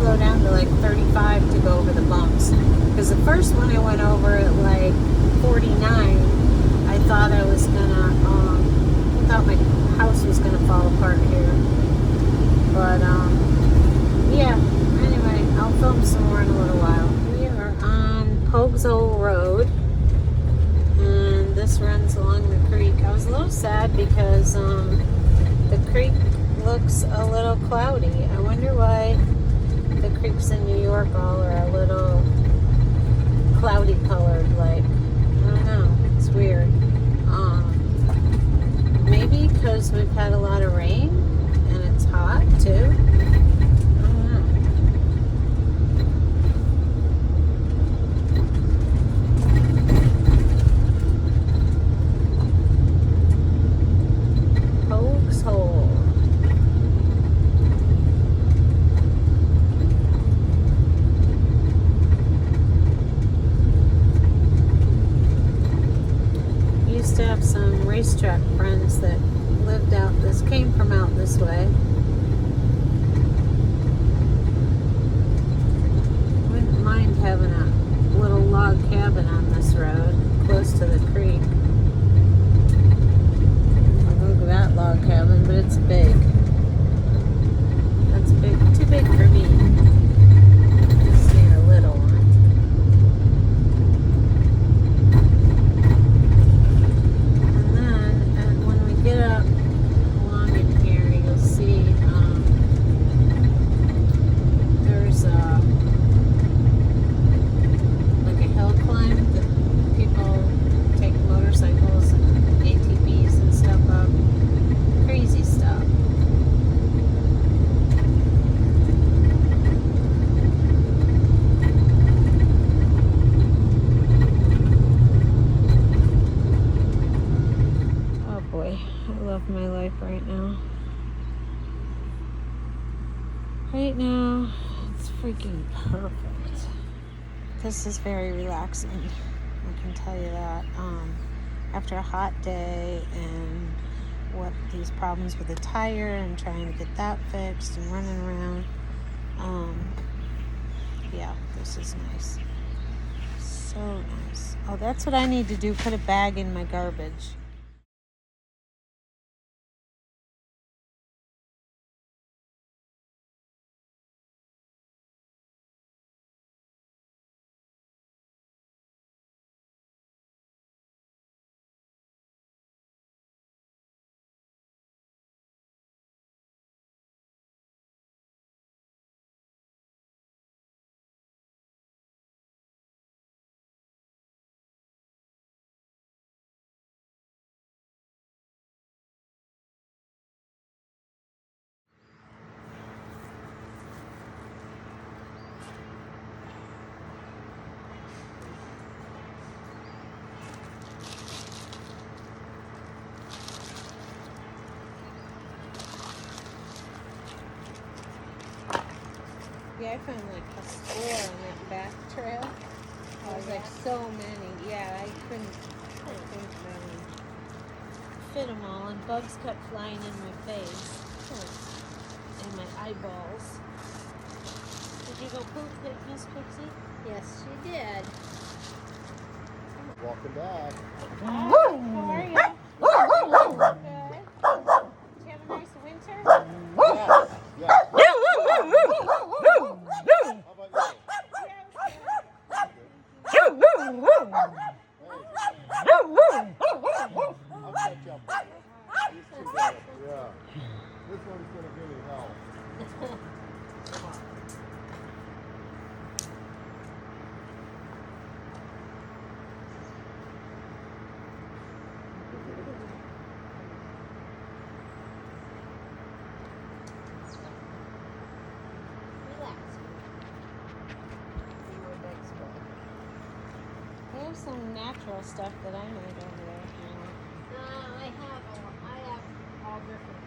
slow down to like 35 to go over the bumps. Because the first one I went over at like 49, I thought I was gonna, I thought my house was gonna fall apart here. But, yeah, anyway, I'll film some more in a little while. We are on Poguesole Road, and this runs along the creek. I was a little sad because, the creek looks a little cloudy. I wonder why the creeks in New York all are a little cloudy colored, like, I don't know, it's weird. Maybe because we've had a lot of rain and it's hot too. I don't know. Poguesole. Used to have some racetrack friends that lived out this, came from out this way. Wouldn't mind having a little log cabin on this road, close to the creek. Look at that log cabin, but it's big. That's big, too big for me. Just need a little one. Get up along in here, you'll see there's like a hill climb that people take motorcycles and ATVs and stuff up. Crazy stuff. Oh boy. I love my life right now. Right now, it's freaking perfect. This is very relaxing. I can tell you that. After a hot day and what these problems with the tire and trying to get that fixed and running around. Yeah, this is nice. So nice. Oh, that's what I need to do. Put a bag in my garbage. Yeah, I found like a score on that back trail. There was like so many. Yeah, I couldn't think really fit them all, and bugs kept flying in my face and my eyeballs. Did you go poop, Miss Pixie? Yes, she did. Welcome back. Hi, how are you? Good. Did you have a nice winter? Yes. Yes. How about you? I'll catch up. Yeah. This one's gonna give me hell. Come on. They have some natural stuff that I made over there. I have all different things.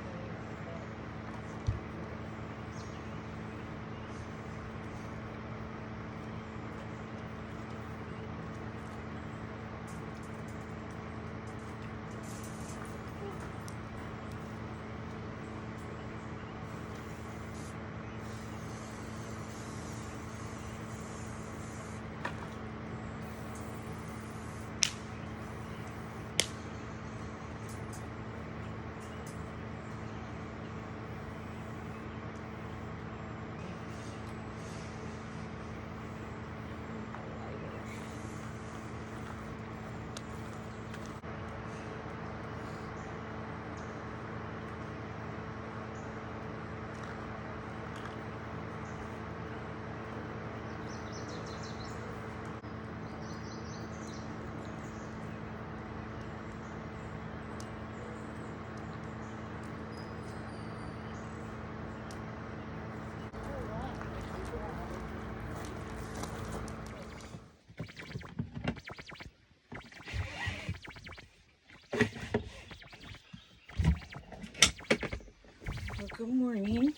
Good morning.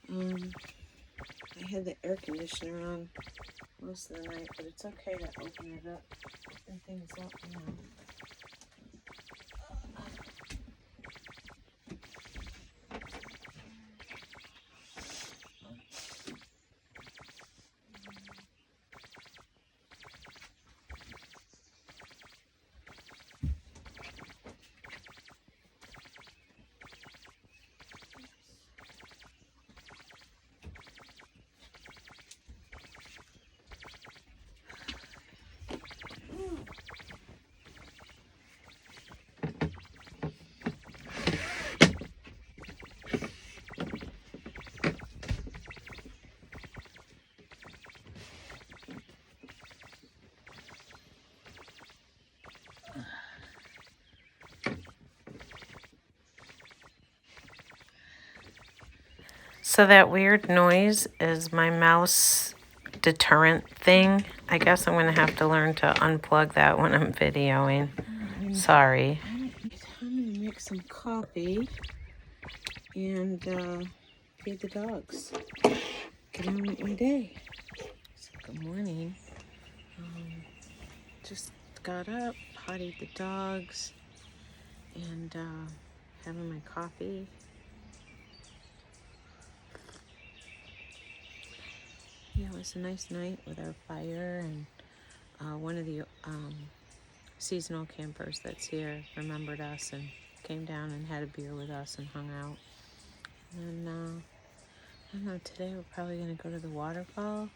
I had the air conditioner on most of the night, but it's okay to open it up and things up now. So that weird noise is my mouse deterrent thing. I guess I'm going to have to learn to unplug that when I'm videoing. Sorry. I'm going to make some coffee and feed the dogs. Get on with my day. So good morning. Just got up, pottied the dogs, and having my coffee. Yeah, it was a nice night with our fire, and one of the seasonal campers that's here remembered us and came down and had a beer with us and hung out. And I don't know, today we're probably going to go to the waterfall.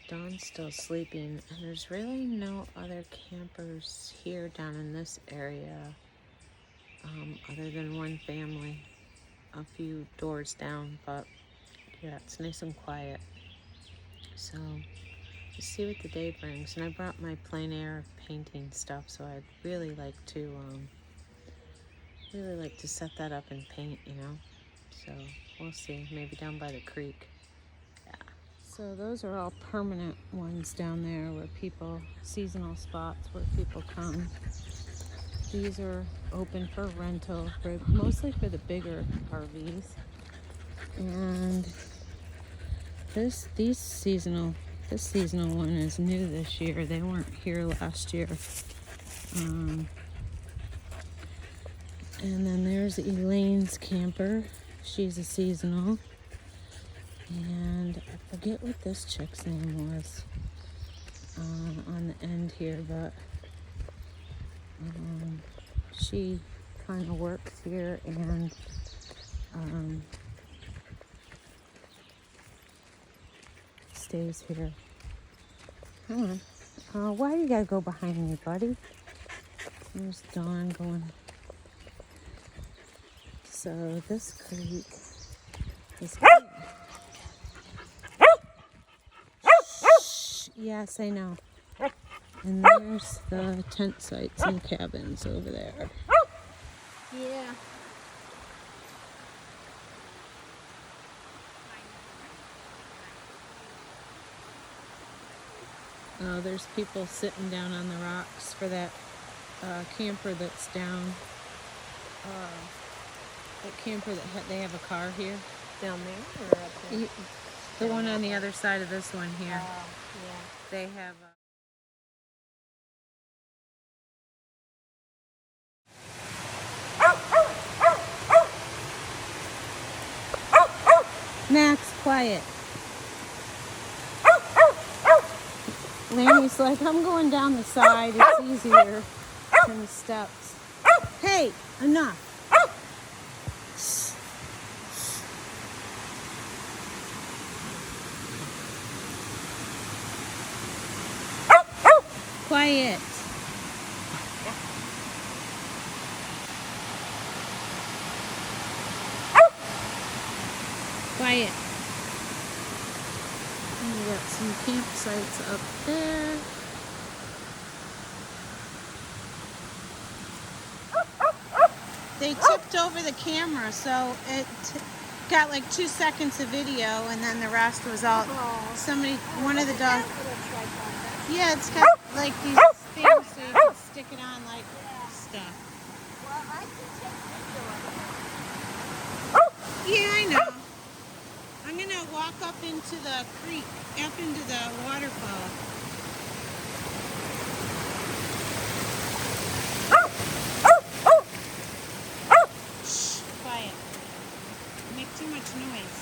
Dawn's still sleeping, and there's really no other campers here down in this area other than one family a few doors down, but yeah, it's nice and quiet. So let's see what the day brings. And I brought my plein air painting stuff, so I'd really like to set that up and paint, you know. So we'll see, maybe down by the creek. Yeah. So those are all permanent ones down there where people, seasonal spots where people come. These are open for rental, mostly for the bigger RVs. And this seasonal one is new this year. They weren't here last year. And then there's Elaine's camper. She's a seasonal. And I forget what this chick's name was on the end here, but she kind of works here and stays here. Come on. Why you gotta go behind me, buddy? There's Dawn going. So this creek is... Yes, I know. And there's the tent sites and cabins over there. Yeah. Oh, there's people sitting down on the rocks for that camper that's down. That camper that they have a car here. Down there or up there? The one on the other side of this one here. Yeah. They have Max, quiet. Laney's like, I'm going down the side. It's easier than the steps. Hey, enough. Quiet. Quiet. And we got some campsites up there. They tipped over the camera, so it got like 2 seconds of video, and then the rest was all one of the dogs. Yeah, it's got like these things so you can stick it on like stuff. Well, I can take video of it. Yeah, I know. I'm gonna walk up into the creek, up into the waterfall. Shh, quiet. You make too much noise.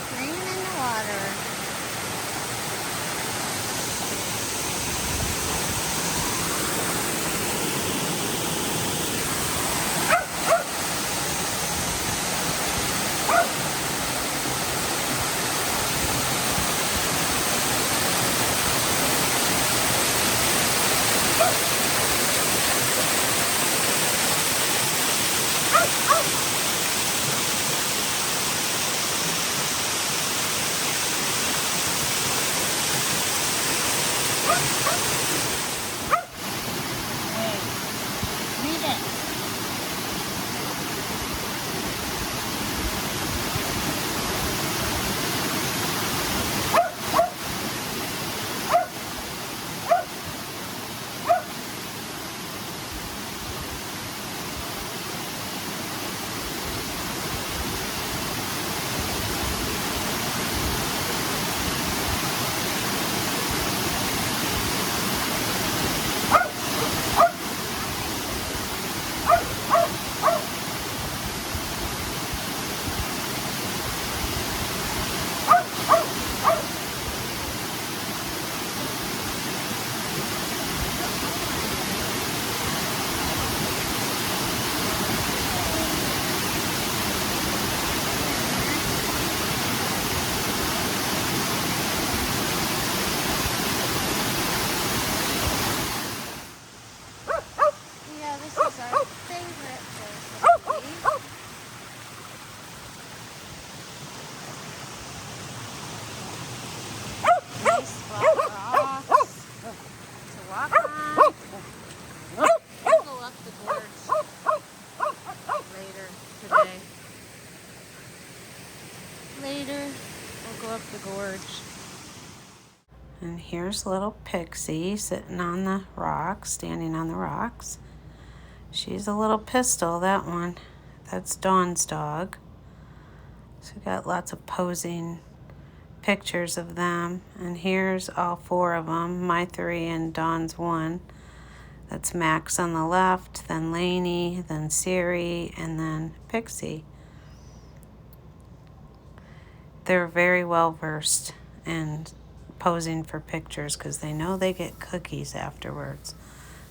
Playing in the water. Read it. Yeah, this is our favorite place. Nice flat rocks to walk on. We'll go up the gorge later today. Later, we'll go up the gorge. And here's little Pixie sitting on the rocks, standing on the rocks. She's a little pistol, that one. That's Dawn's dog. So we got lots of posing pictures of them. And here's all four of them, my three and Dawn's one. That's Max on the left, then Lainey, then Siri, and then Pixie. They're very well versed in posing for pictures because they know they get cookies afterwards.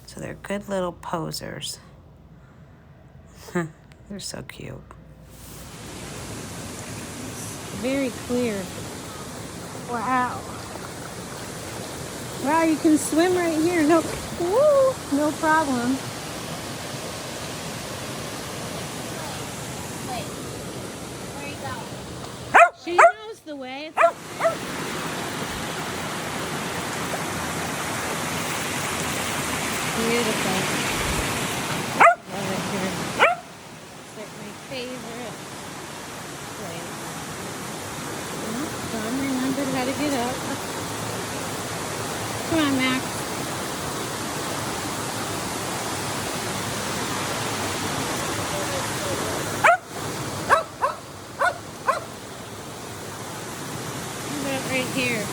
So they're good little posers. They're so cute. Very clear. Wow. Wow, you can swim right here. No, woo, no problem. Wait, where are you going? She knows the way. Beautiful. Love it here. It's like my favorite place. Dawn remembered how to get up. Come on, Max. How about right here?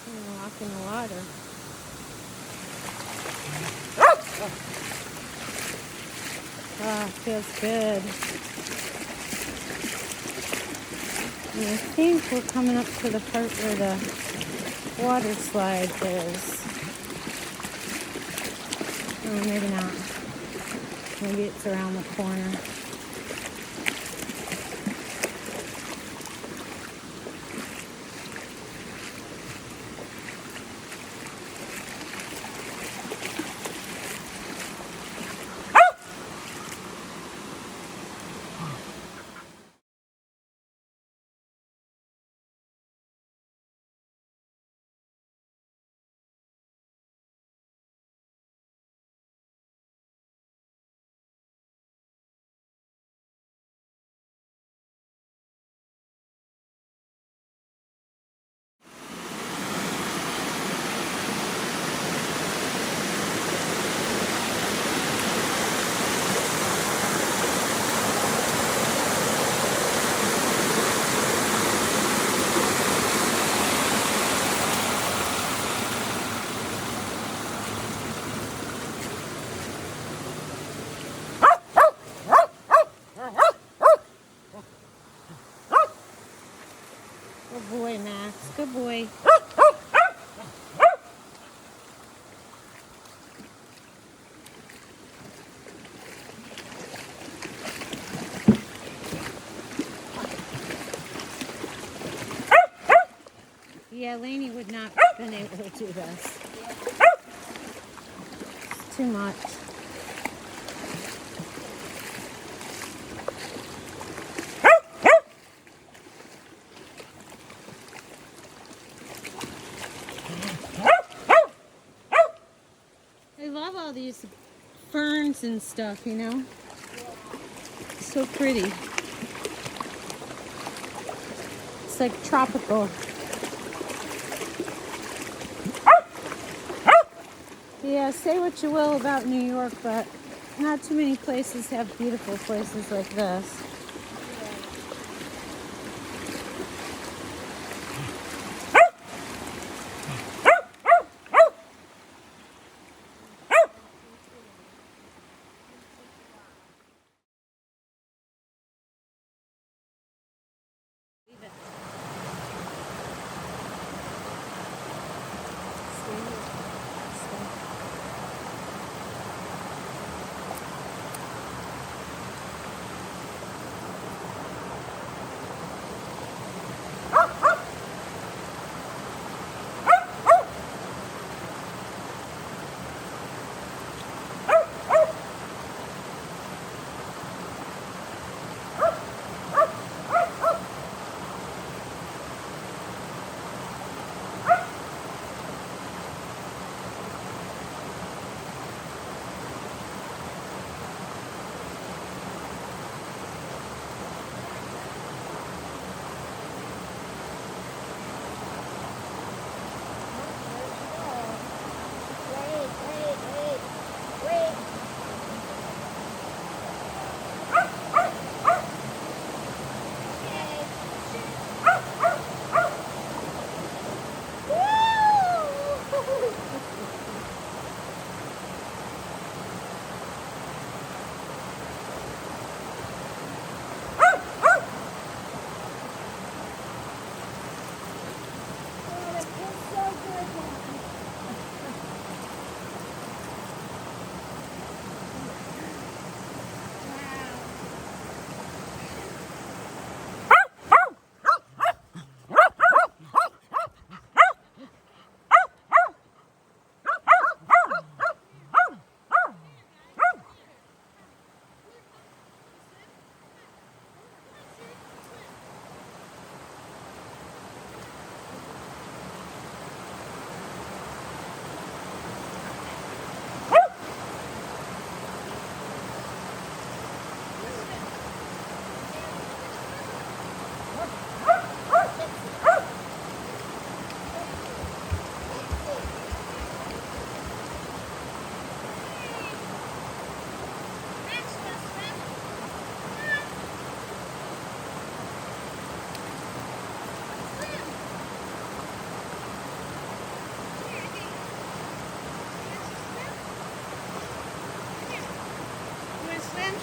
I'm gonna walk in the water. Ah, feels good. And I think we're coming up to the part where the water slide is. Oh, maybe not. Maybe it's around the corner. Good boy, Max. Good boy. Yeah, Lainey would not have been able to do this. It's too much. I love all these ferns and stuff, you know? So pretty. It's like tropical. Yeah, say what you will about New York, but not too many places have beautiful places like this.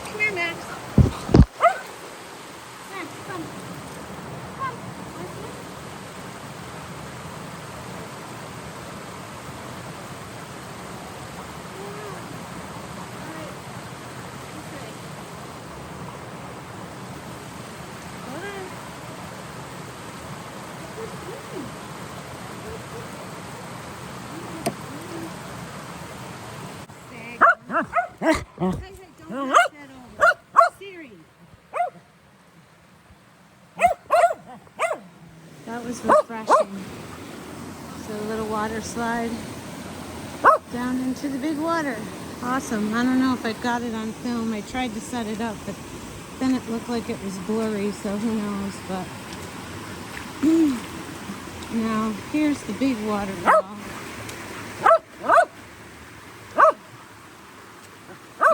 Come here, Max. Max, come. Come. That was refreshing. So a little water slide down into the big water. Awesome. I don't know if I got it on film. I tried to set it up, but then it looked like it was blurry, so who knows. But now here's the big waterfall.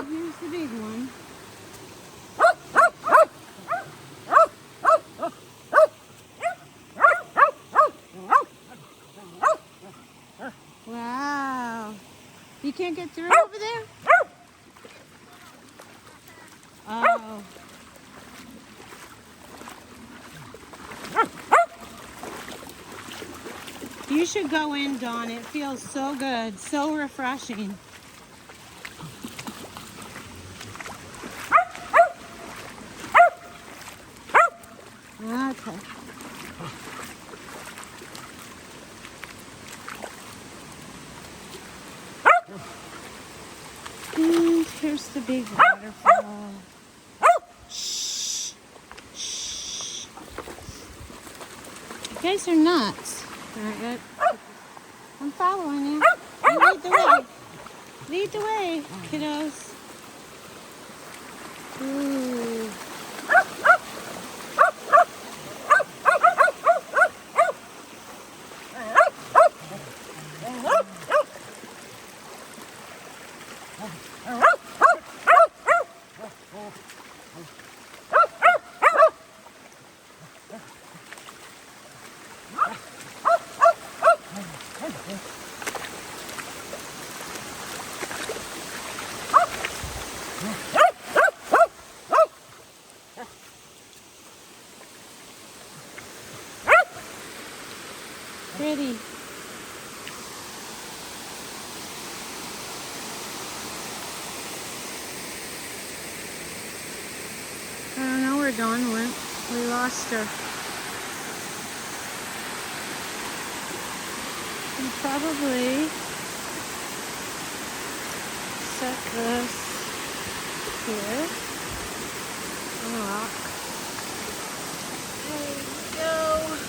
Here's the big one. Wow. You can't get through over there? Oh. You should go in, Dawn. It feels so good, so refreshing. Okay. And here's the big waterfall. Shh. Shh. You guys are nuts. All right, I'm following you. You lead the way. Lead the way, kiddos. Ooh. Pretty. I don't know where Dawn went. We lost her. And probably set this here on a rock. There we go.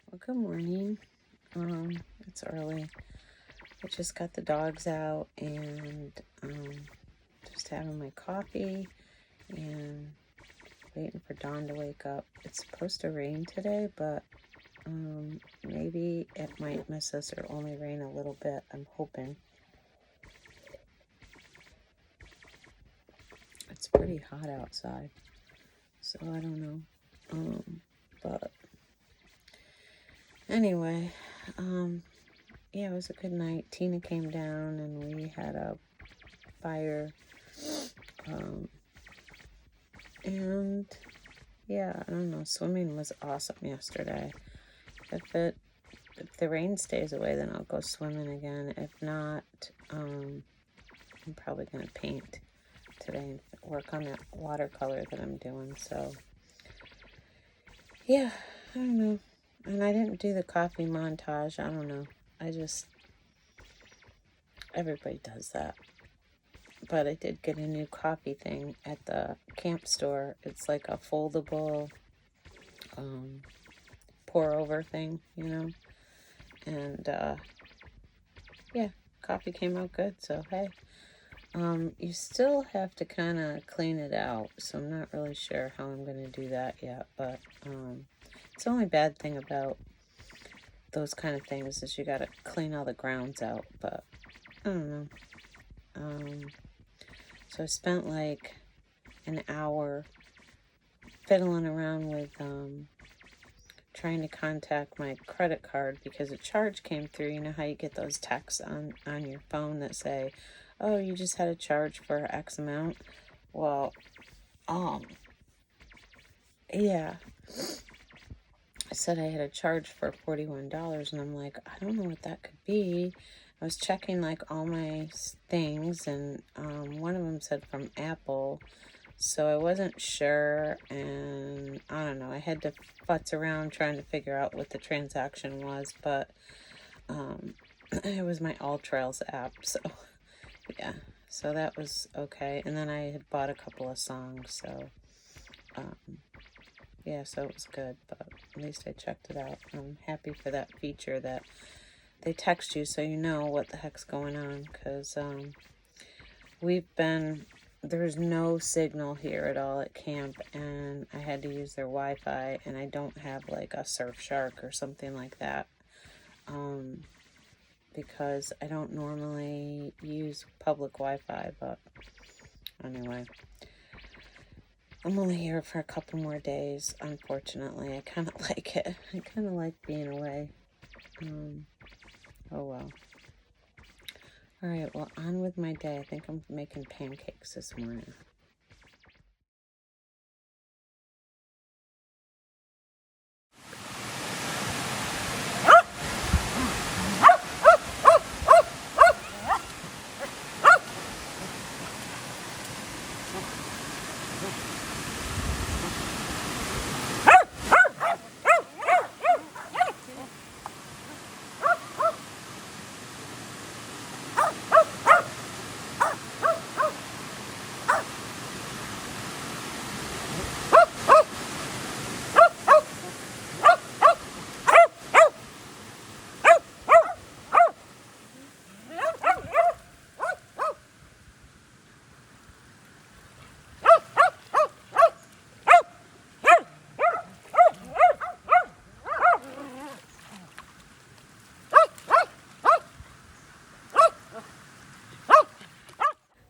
Well, good morning. It's early. I just got the dogs out and just having my coffee and waiting for Dawn to wake up. It's supposed to rain today, but maybe it might miss us or only rain a little bit. I'm hoping. It's pretty hot outside, so I don't know. But anyway, yeah, it was a good night. Tina came down and we had a fire. And yeah, I don't know. Swimming was awesome yesterday. If the rain stays away, then I'll go swimming again. If not, I'm probably gonna paint today and work on that watercolor that I'm doing. So yeah, I don't know. And I didn't do the coffee montage. I don't know. Everybody does that. But I did get a new coffee thing at the camp store. It's like a foldable pour over thing, you know. And yeah, coffee came out good. So hey, you still have to kind of clean it out. So I'm not really sure how I'm going to do that yet. But it's the only bad thing about those kind of things is you got to clean all the grounds out. But I don't know. So I spent like an hour fiddling around with trying to contact my credit card because a charge came through. You know how you get those texts on your phone that say, oh, you just had a charge for X amount? Well, yeah. I said I had a charge for $41 and I'm like, I don't know what that could be. I was checking like all my things and one of them said from Apple, so I wasn't sure, and I don't know, I had to futz around trying to figure out what the transaction was, but it was my All Trails app, so yeah, so that was okay. And then I had bought a couple of songs, so yeah, so it was good, but at least I checked it out. I'm happy for that feature that they text you so you know what the heck's going on, because there's no signal here at all at camp, and I had to use their Wi-Fi, and I don't have like a Surfshark or something like that, because I don't normally use public Wi-Fi. But anyway, I'm only here for a couple more days, unfortunately. I kind of like it. I kind of like being away. Oh well. Alright, well, on with my day. I think I'm making pancakes this morning.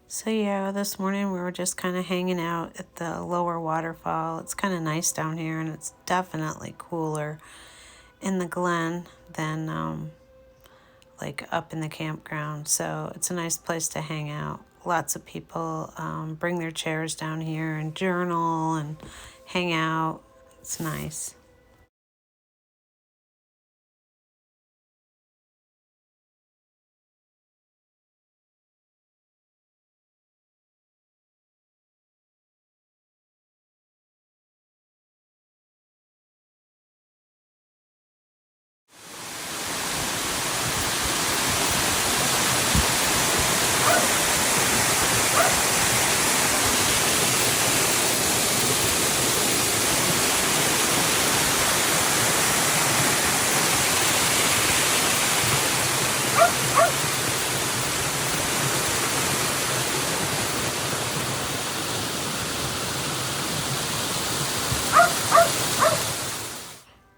So yeah, this morning we were just kind of hanging out at the lower waterfall. It's kind of nice down here, and it's definitely cooler in the Glen than like up in the campground. So it's a nice place to hang out. Lots of people bring their chairs down here and journal and hang out. It's nice.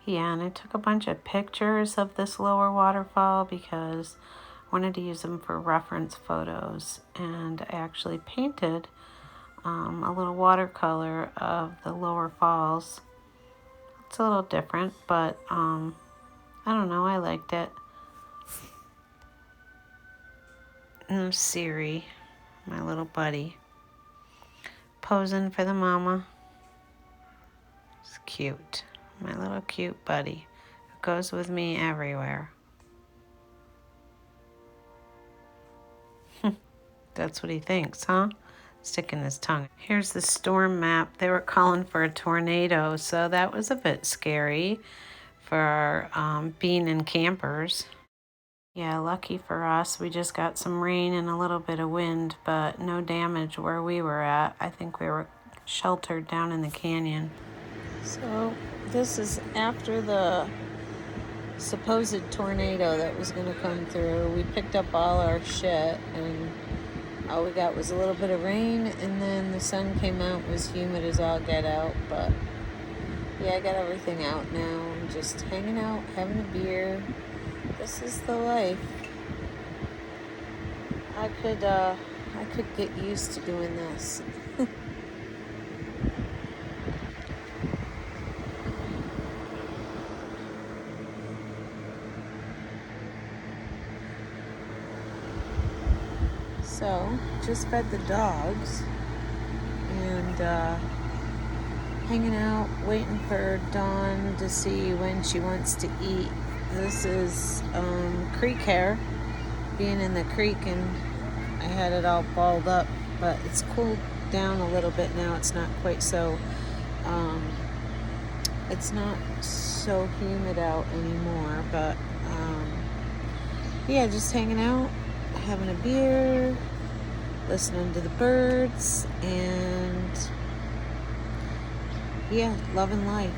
Yeah, and I took a bunch of pictures of this lower waterfall because I wanted to use them for reference photos. And I actually painted a little watercolor of the lower falls. It's a little different, but I don't know, I liked it. And Siri, my little buddy, posing for the mama. It's cute. My little cute buddy who goes with me everywhere. That's what he thinks, huh? Sticking his tongue. Here's the storm map. They were calling for a tornado, so that was a bit scary for being in campers. Yeah, lucky for us, we just got some rain and a little bit of wind, but no damage where we were at. I think we were sheltered down in the canyon. So this is after the supposed tornado that was going to come through. We picked up all our shit, and all we got was a little bit of rain, and then the sun came out. It was humid as all get out, but yeah, I got everything out now. I'm just hanging out, having a beer. This is the life. I could get used to doing this. So, just fed the dogs and hanging out, waiting for Dawn to see when she wants to eat. This is creek hair, being in the creek, and I had it all balled up, but it's cooled down a little bit now. It's not quite so, it's not so humid out anymore, but yeah, just hanging out, having a beer, listening to the birds, and yeah, loving life.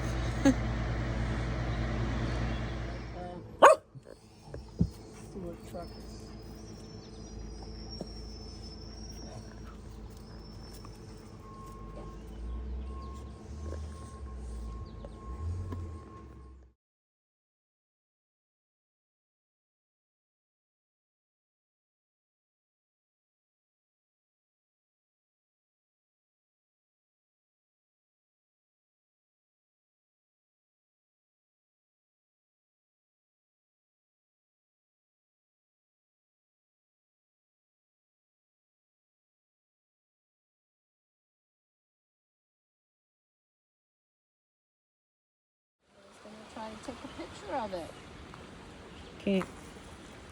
Try to take a picture of it. Okay,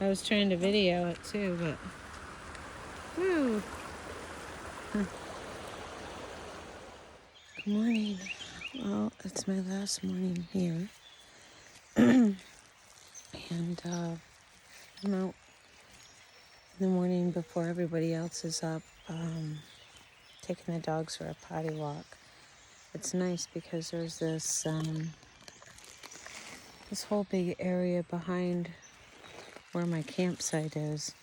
I was trying to video it too, but woo. Good morning. Well, it's my last morning here, and I'm out in the morning before everybody else is up, taking the dogs for a potty walk. It's nice because there's this this whole big area behind where my campsite is,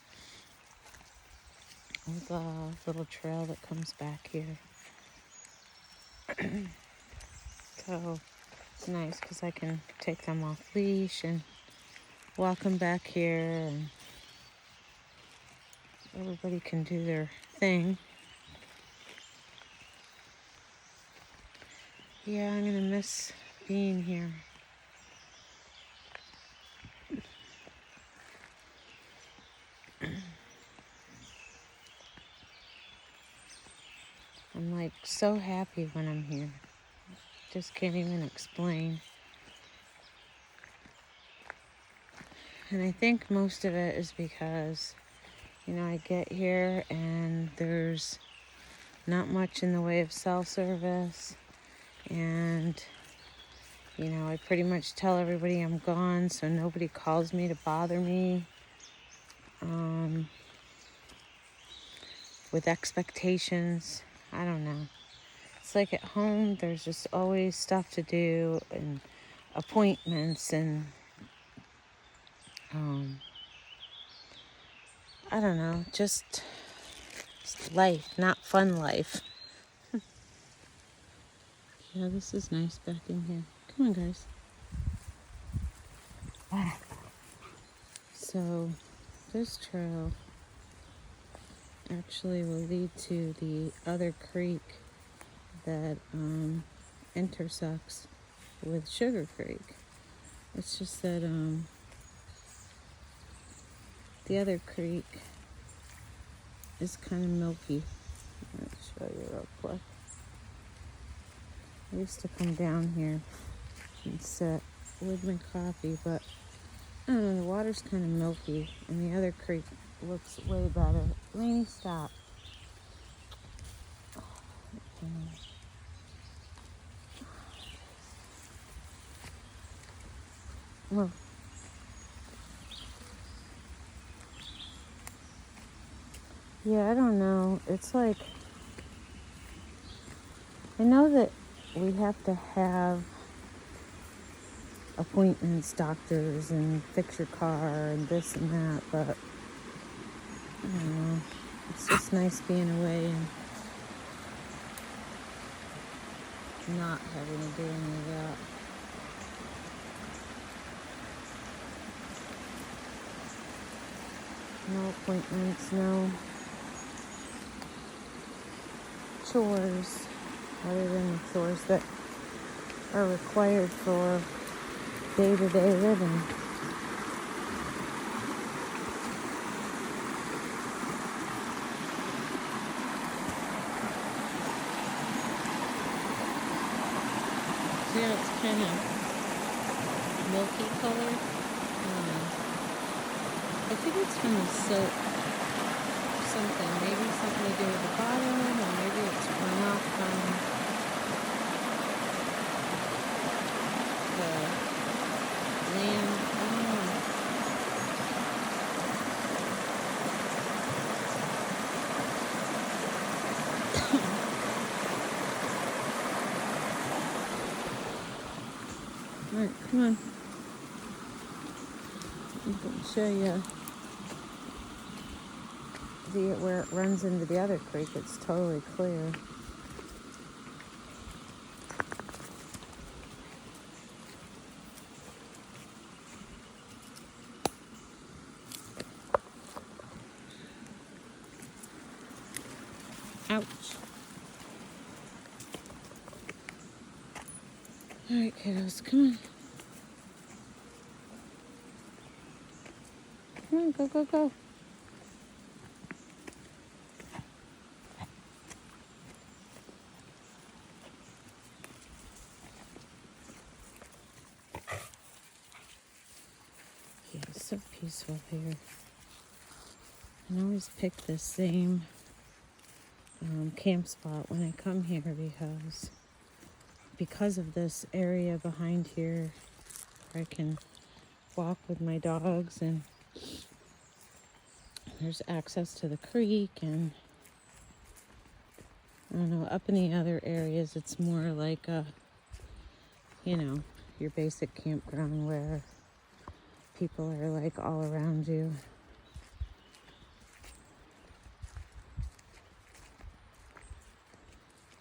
with a little trail that comes back here. So it's nice because I can take them off leash and walk them back here, and everybody can do their thing. Yeah, I'm gonna miss being here. I'm like so happy when I'm here. Just can't even explain. And I think most of it is because, you know, I get here and there's not much in the way of cell service, and you know, I pretty much tell everybody I'm gone so nobody calls me to bother me with expectations. I don't know. It's like at home there's just always stuff to do and appointments and I don't know, just life, not fun life. Yeah, this is nice back in here. Come on, guys. So this trail actually will lead to the other creek that intersects with Sugar Creek. It's just that the other creek is kind of milky. Let's show you real quick. I used to come down here and sit with my coffee, but I don't know, the water's kind of milky, and the other creek looks way better. Lainey, stop. Well, yeah, I don't know. It's like, I know that we have to have appointments, doctors, and fix your car and this and that, but I don't know. It's just nice being away and not having to do any of that. No appointments, no chores, other than the chores that are required for day-to-day living. Yeah, it's kind of milky color. I think it's from the soap or something. Maybe something to do with the bottom, or maybe it's runoff from the land. I don't know. Alright, come on. I'm going to show you where it runs into the other creek. It's totally clear. Ouch. Alright, kiddos, come on. Come on, go, go, go. Yeah, it's so peaceful here. I always pick the same camp spot when I come here because of this area behind here. I can walk with my dogs, and there's access to the creek, and I don't know, up in the other areas it's more like your basic campground where people are like all around you.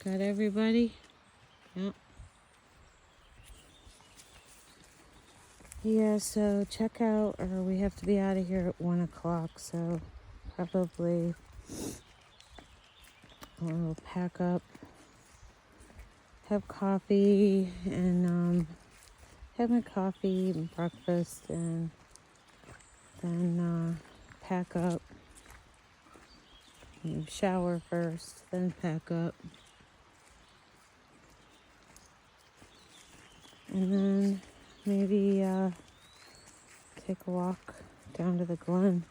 Got everybody? Yep. Yeah, so check out, or we have to be out of here at 1 o'clock, so probably we'll pack up, have coffee, and have my coffee and breakfast, and then pack up. You shower first, then pack up. And then maybe take a walk down to the Glen.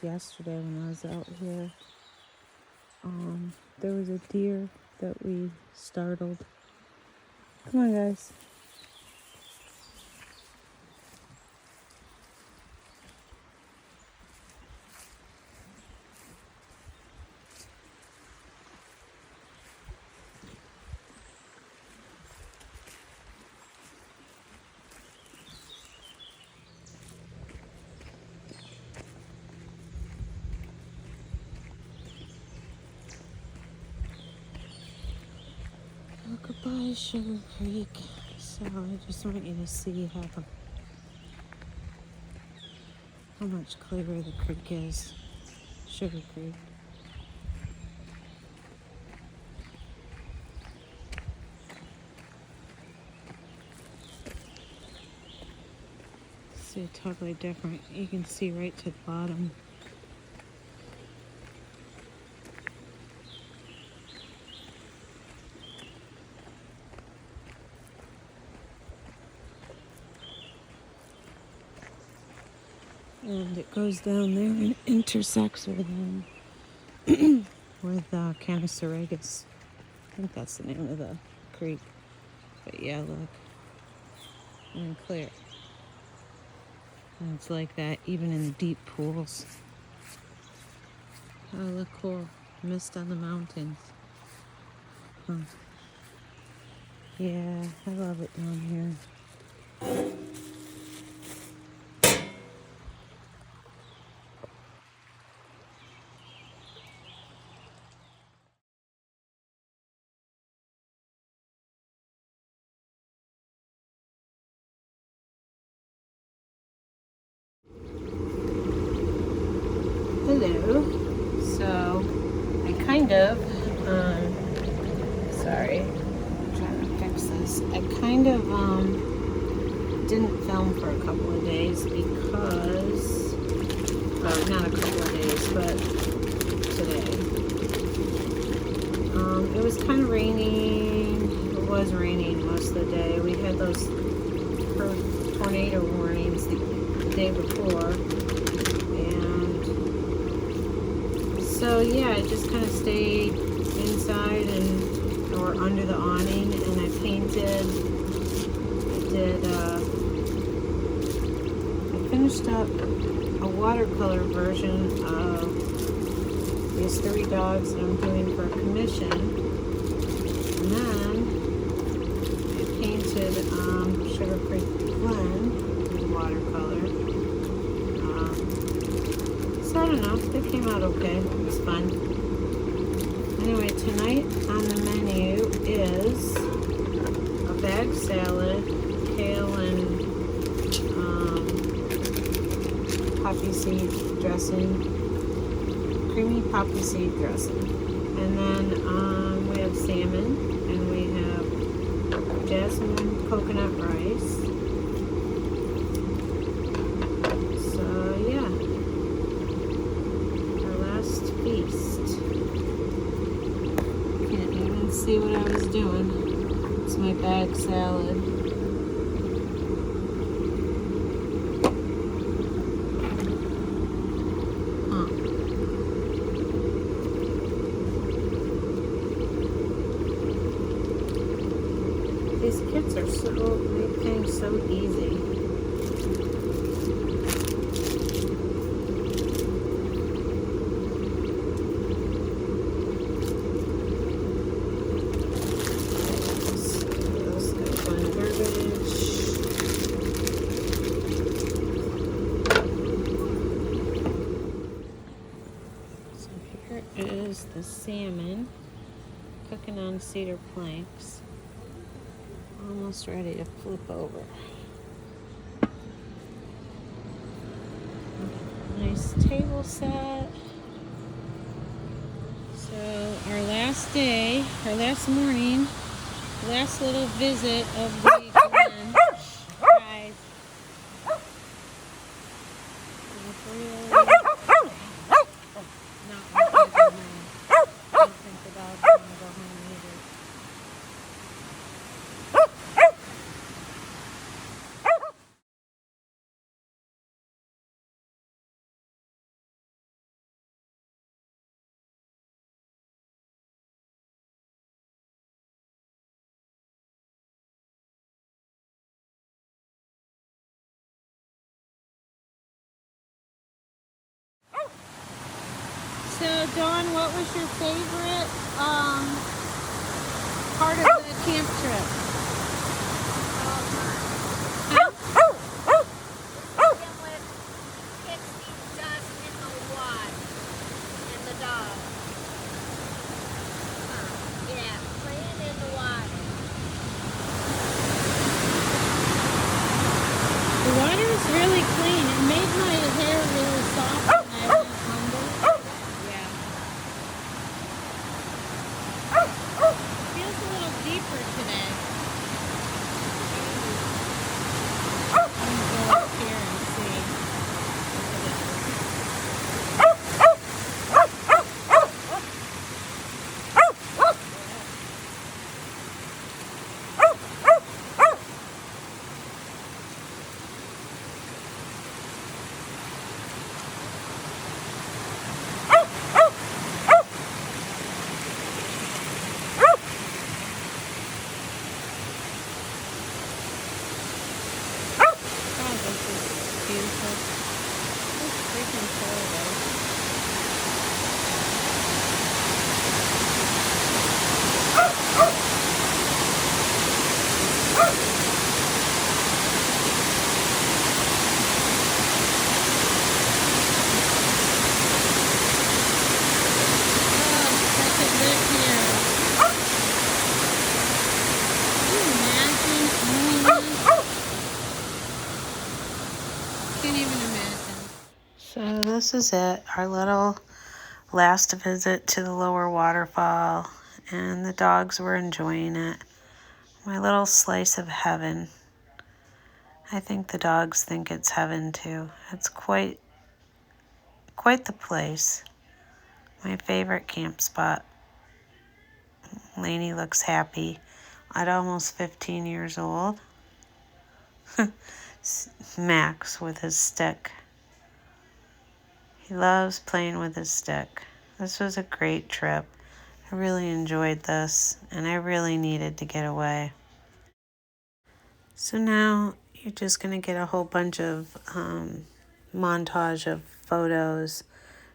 Yesterday when I was out here, there was a deer that we startled. Come on, guys. is Sugar Creek. So I just want you to see how much clearer the creek is. Sugar Creek. See, totally different. You can see right to the bottom. And it goes down there and intersects with Canaseregus. I think that's the name of the creek. But yeah, look. And clear. And it's like that even in the deep pools. Oh, look cool. Mist on the mountains. Huh. Yeah, I love it down here. Hello. So, I kind of, sorry, I'm trying to fix this. I kind of, didn't film for a couple of days because, not a couple of days, but today. It was kind of raining. It was raining most of the day. We had those tornado warnings the day before. So yeah, I just kind of stayed inside or under the awning, and I painted. I finished up a watercolor version of these 3 dogs that I'm doing for a commission, and then I painted Sugar Creek Glen with watercolor. So I don't know, they came out okay. It was fun. Anyway, tonight on the menu is a bag salad, kale and poppy seed dressing, creamy poppy seed dressing. And then we have salmon, and we have jasmine coconut rice. So yeah. Feast. Can't even see what I was doing. It's my bag salad. Huh. These kids make things so easy. Is the salmon cooking on cedar planks, almost ready to flip over. Nice table set. So our last day, our last morning, last little visit of the Glen. Guys, So, Dawn, what was your favorite part of the camp trip? this is it. Our little last visit to the lower waterfall, and the dogs were enjoying it. My little slice of heaven. I think the dogs think it's heaven too. It's quite the place. My favorite camp spot. Lainey looks happy at almost 15 years old. Max with his stick. He loves playing with his stick. This was a great trip. I really enjoyed this, and I really needed to get away. So now you're just going to get a whole bunch of montage of photos.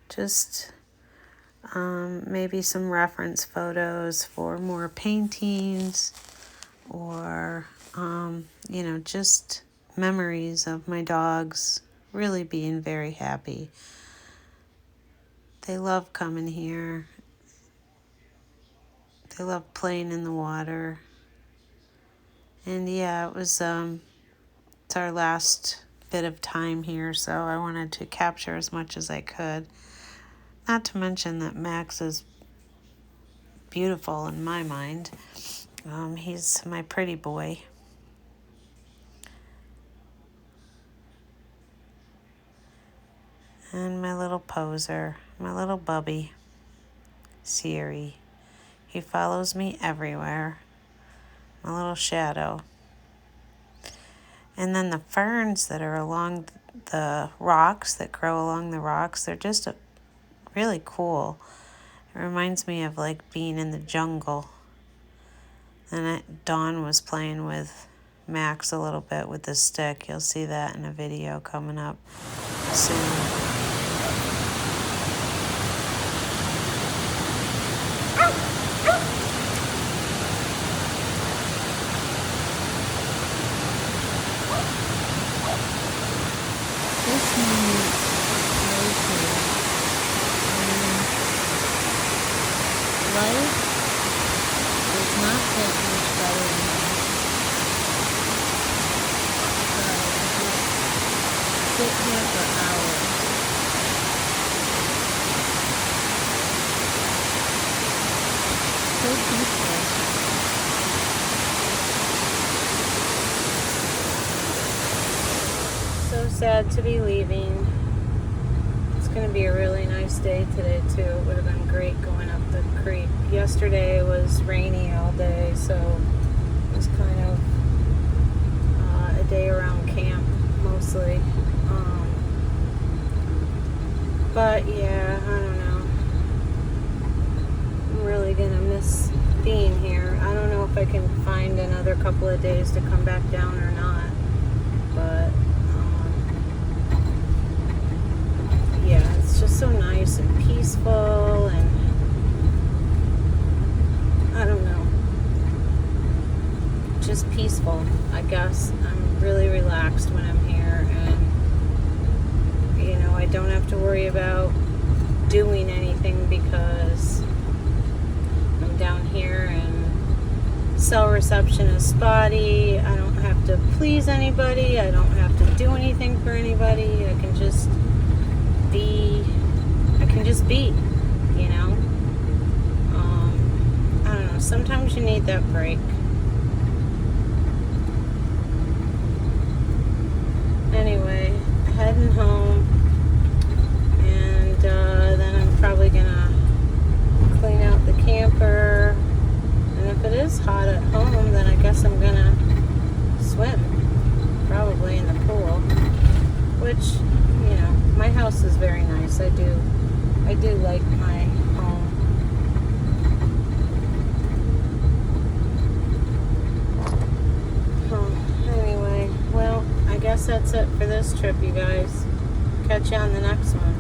Just maybe some reference photos for more paintings, or, just memories of my dogs really being very happy. They love coming here. They love playing in the water. And yeah, it was it's our last bit of time here, so I wanted to capture as much as I could. Not to mention that Max is beautiful in my mind. He's my pretty boy. And my little poser, my little bubby, Siri. He follows me everywhere. My little shadow. And then the ferns that are along the rocks, that grow along the rocks, they're just really cool. It reminds me of like being in the jungle. And Dawn was playing with Max a little bit with the stick. You'll see that in a video coming up soon. Life does not get much better than this. Sit here for hours. So peaceful. So sad to be leaving. It's going to be a really nice day today too. It would have been great going up the creek. Yesterday was rainy all day, so it was kind of a day around camp mostly. But yeah, I don't know. I'm really gonna miss being here. I don't know if I can find another couple of days to come back down or not, but yeah, it's just so nice and peaceful, and I don't know, just peaceful, I guess. I'm really relaxed when I'm here, and I don't have to worry about doing anything because I'm down here and cell reception is spotty. I don't have to please anybody. I don't have to do anything for anybody. I can just be, I don't know, sometimes you need that break. Anyway, heading home, and then I'm probably gonna clean out the camper, and if it is hot at home, then I guess I'm gonna swim, probably in the pool, which, my house is very nice. I do like my home. Anyway, well, I guess that's it for this trip, you guys. Catch you on the next one.